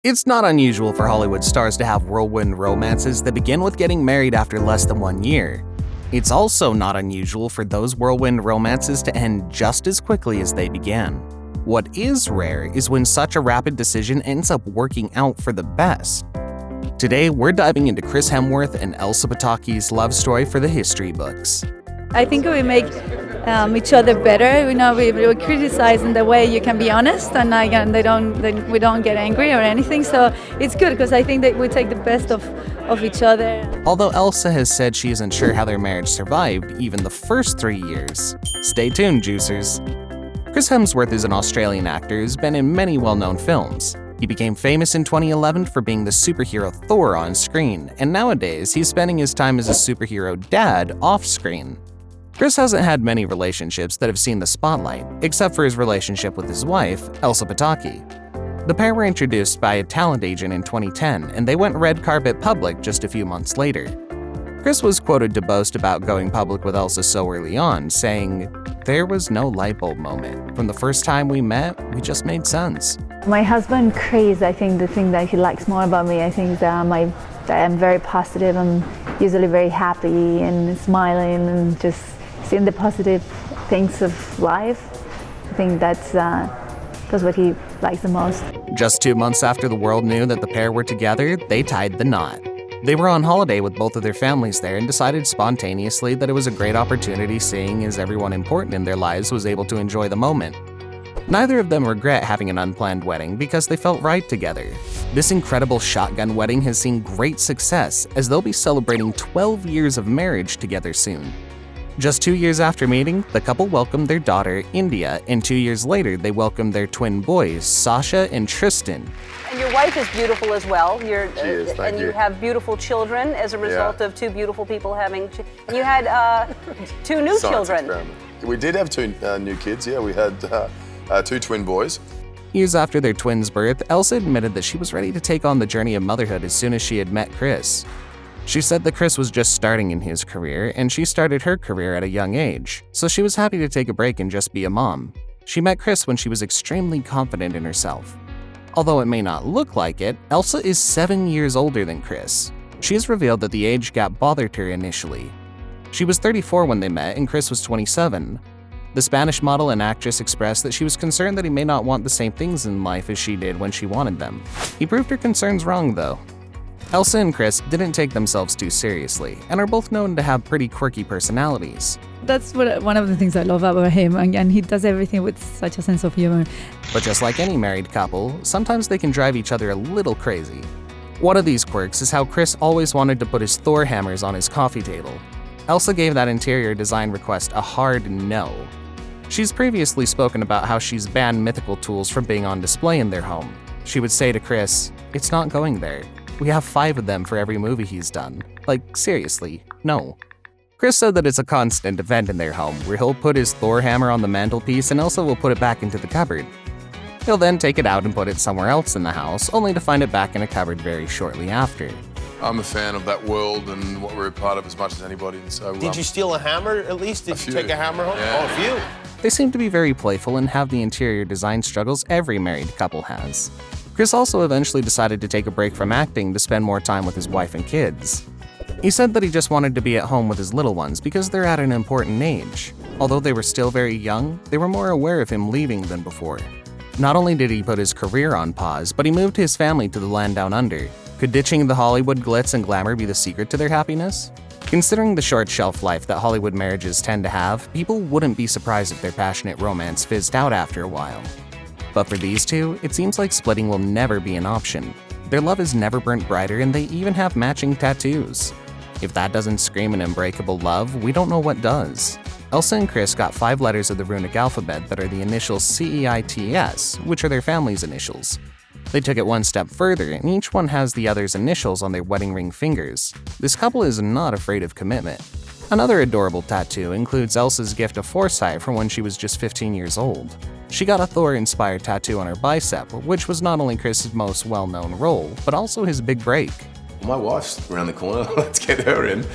It's not unusual for Hollywood stars to have whirlwind romances that begin with getting married after less than 1 year. It's also not unusual for those whirlwind romances to end just as quickly as they began. What is rare is when such a rapid decision ends up working out for the best. Today, we're diving into Chris Hemsworth and Elsa Pataky's love story for the history books. I think we make each other better. We criticize in the way you can be honest, and we don't get angry or anything. So it's good because I think that we take the best of each other. Although Elsa has said she isn't sure how their marriage survived even the first 3 years. Stay tuned, juicers. Chris Hemsworth is an Australian actor who's been in many well-known films. He became famous in 2011 for being the superhero Thor on screen, and nowadays he's spending his time as a superhero dad off-screen. Chris hasn't had many relationships that have seen the spotlight, except for his relationship with his wife, Elsa Pataky. The pair were introduced by a talent agent in 2010, and they went red carpet public just a few months later. Chris was quoted to boast about going public with Elsa so early on, saying, "There was no light bulb moment. From the first time we met, we just made sense." My husband, Chris, I think the thing that he likes more about me, I think that I'm very positive. I'm usually very happy and smiling and just seeing the positive things of life. I think that's what he likes the most. Just 2 months after the world knew that the pair were together, they tied the knot. They were on holiday with both of their families there and decided spontaneously that it was a great opportunity, seeing as everyone important in their lives was able to enjoy the moment. Neither of them regret having an unplanned wedding because they felt right together. This incredible shotgun wedding has seen great success, as they'll be celebrating 12 years of marriage together soon. Just 2 years after meeting, the couple welcomed their daughter, India, and 2 years later they welcomed their twin boys, Sasha and Tristan. And your wife is beautiful as well. She is, thank you. You have beautiful children as a result of two beautiful people having. You had 2 new children. Experiment. We did have 2 new kids. Yeah, we had 2 twin boys. Years after their twins' birth, Elsa admitted that she was ready to take on the journey of motherhood as soon as she had met Chris. She said that Chris was just starting in his career, and she started her career at a young age, so she was happy to take a break and just be a mom. She met Chris when she was extremely confident in herself. Although it may not look like it, Elsa is 7 years older than Chris. She has revealed that the age gap bothered her initially. She was 34 when they met, and Chris was 27. The Spanish model and actress expressed that she was concerned that he may not want the same things in life as she did when she wanted them. He proved her concerns wrong, though. Elsa and Chris didn't take themselves too seriously, and are both known to have pretty quirky personalities. That's one of the things I love about him, and he does everything with such a sense of humor. But just like any married couple, sometimes they can drive each other a little crazy. One of these quirks is how Chris always wanted to put his Thor hammers on his coffee table. Elsa gave that interior design request a hard no. She's previously spoken about how she's banned mythical tools from being on display in their home. She would say to Chris, "It's not going there. We have 5 of them for every movie he's done. Like, seriously, no." Chris said that it's a constant event in their home, where he'll put his Thor hammer on the mantelpiece and Elsa will put it back into the cupboard. He'll then take it out and put it somewhere else in the house, only to find it back in a cupboard very shortly after. I'm a fan of that world and what we're a part of as much as anybody. And so, Did you steal a hammer at least? Did you take a hammer home? Yeah. Oh, a few. They seem to be very playful and have the interior design struggles every married couple has. Chris also eventually decided to take a break from acting to spend more time with his wife and kids. He said that he just wanted to be at home with his little ones because they're at an important age. Although they were still very young, they were more aware of him leaving than before. Not only did he put his career on pause, but he moved his family to the land down under. Could ditching the Hollywood glitz and glamour be the secret to their happiness? Considering the short shelf life that Hollywood marriages tend to have, people wouldn't be surprised if their passionate romance fizzed out after a while. But for these two, it seems like splitting will never be an option. Their love is never burnt brighter, and they even have matching tattoos. If that doesn't scream an unbreakable love, we don't know what does. Elsa and Chris got 5 letters of the runic alphabet that are the initials CEITS, which are their family's initials. They took it one step further, and each one has the other's initials on their wedding ring fingers. This couple is not afraid of commitment. Another adorable tattoo includes Elsa's gift of foresight from when she was just 15 years old. She got a Thor-inspired tattoo on her bicep, which was not only Chris's most well-known role, but also his big break. My wife's around the corner. Let's get her in.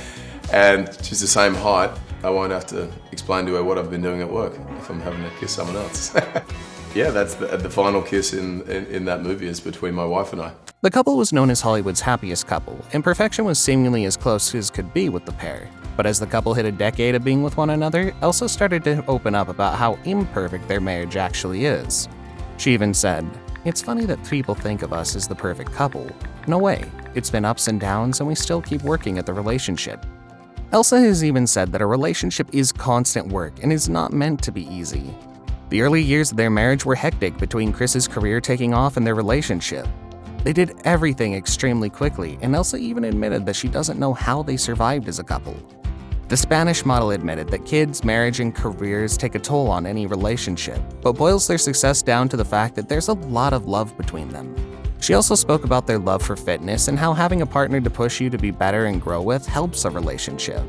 And she's the same height. I won't have to explain to her what I've been doing at work if I'm having to kiss someone else. yeah, that's the final kiss in that movie is between my wife and I. The couple was known as Hollywood's happiest couple, and perfection was seemingly as close as could be with the pair. But as the couple hit a decade of being with one another, Elsa started to open up about how imperfect their marriage actually is. She even said, "It's funny that people think of us as the perfect couple. No way. It's been ups and downs, and we still keep working at the relationship." Elsa has even said that a relationship is constant work and is not meant to be easy. The early years of their marriage were hectic between Chris's career taking off and their relationship. They did everything extremely quickly, and Elsa even admitted that she doesn't know how they survived as a couple. The Spanish model admitted that kids, marriage, and careers take a toll on any relationship, but boils their success down to the fact that there's a lot of love between them. She also spoke about their love for fitness and how having a partner to push you to be better and grow with helps a relationship.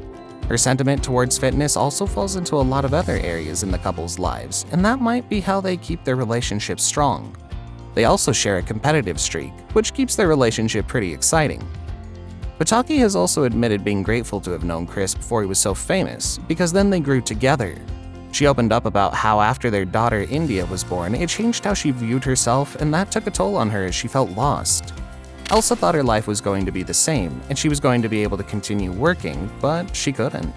Her sentiment towards fitness also falls into a lot of other areas in the couple's lives, and that might be how they keep their relationship strong. They also share a competitive streak, which keeps their relationship pretty exciting. Pataky has also admitted being grateful to have known Chris before he was so famous, because then they grew together. She opened up about how after their daughter India was born, it changed how she viewed herself, and that took a toll on her as she felt lost. Elsa thought her life was going to be the same, and she was going to be able to continue working, but she couldn't.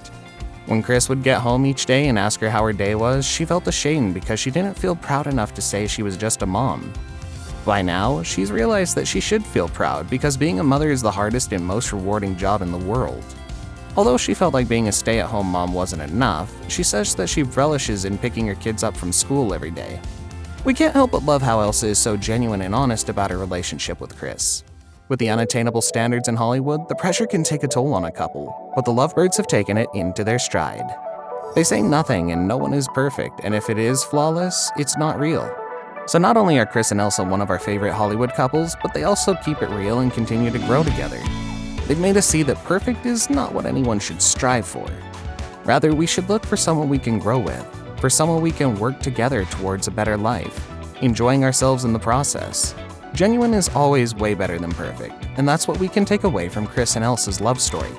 When Chris would get home each day and ask her how her day was, she felt ashamed because she didn't feel proud enough to say she was just a mom. By now, she's realized that she should feel proud because being a mother is the hardest and most rewarding job in the world. Although she felt like being a stay-at-home mom wasn't enough, she says that she relishes in picking her kids up from school every day. We can't help but love how Elsa is so genuine and honest about her relationship with Chris. With the unattainable standards in Hollywood, the pressure can take a toll on a couple, but the lovebirds have taken it into their stride. They say nothing and no one is perfect, and if it is flawless, it's not real. So not only are Chris and Elsa one of our favorite Hollywood couples, but they also keep it real and continue to grow together. They've made us see that perfect is not what anyone should strive for. Rather, we should look for someone we can grow with, for someone we can work together towards a better life, enjoying ourselves in the process. Genuine is always way better than perfect, and that's what we can take away from Chris and Elsa's love story.